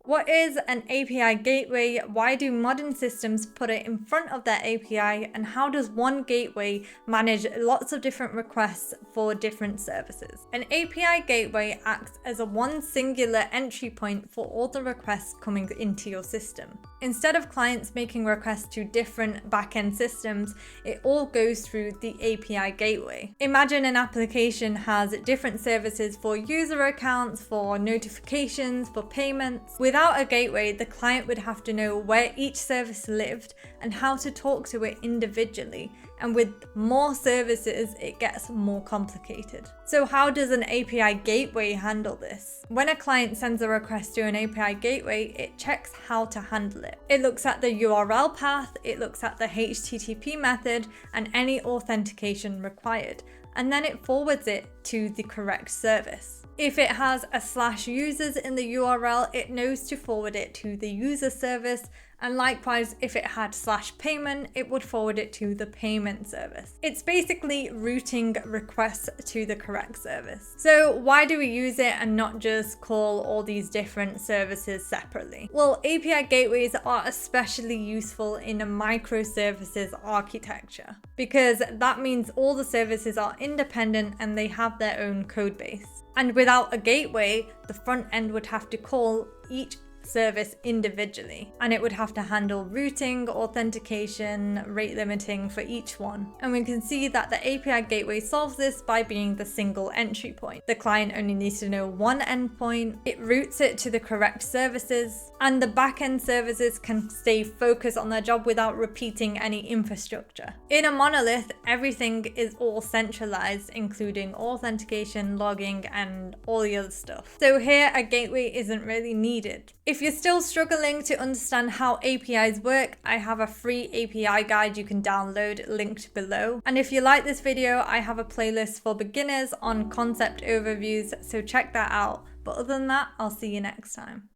What is an API gateway? Why do modern systems put it in front of their API? And how does one gateway manage lots of different requests for different services? An API gateway acts as a one singular entry point for all the requests coming into your system. Instead of clients making requests to different backend systems, it all goes through the API gateway. Imagine an application has different services for user accounts, for notifications, for payments. Without a gateway, the client would have to know where each service lived and how to talk to it individually. And with more services, it gets more complicated. So how does an API gateway handle this? When a client sends a request to an API gateway, it checks how to handle it. It looks at the URL path, it looks at the HTTP method, and any authentication required. And then it forwards it to the correct service. If it has a /users in the URL, it knows to forward it to the user service. And likewise, if it had /payment, it would forward it to the payment service. It's basically routing requests to the correct service. So why do we use it and not just call all these different services separately? Well, API gateways are especially useful in a microservices architecture, because that means all the services are independent and they have their own code base. And without a gateway, the front end would have to call each service individually, and it would have to handle routing, authentication, rate limiting for each one. And we can see that the API gateway solves this by being the single entry point. The client only needs to know one endpoint, it routes it to the correct services, and the backend services can stay focused on their job without repeating any infrastructure. In a monolith, everything is all centralized, including authentication, logging, and all the other stuff. So here, a gateway isn't really needed. If you're still struggling to understand how APIs work, I have a free API guide you can download linked below. And if you like this video, I have a playlist for beginners on concept overviews, so check that out. But other than that, I'll see you next time.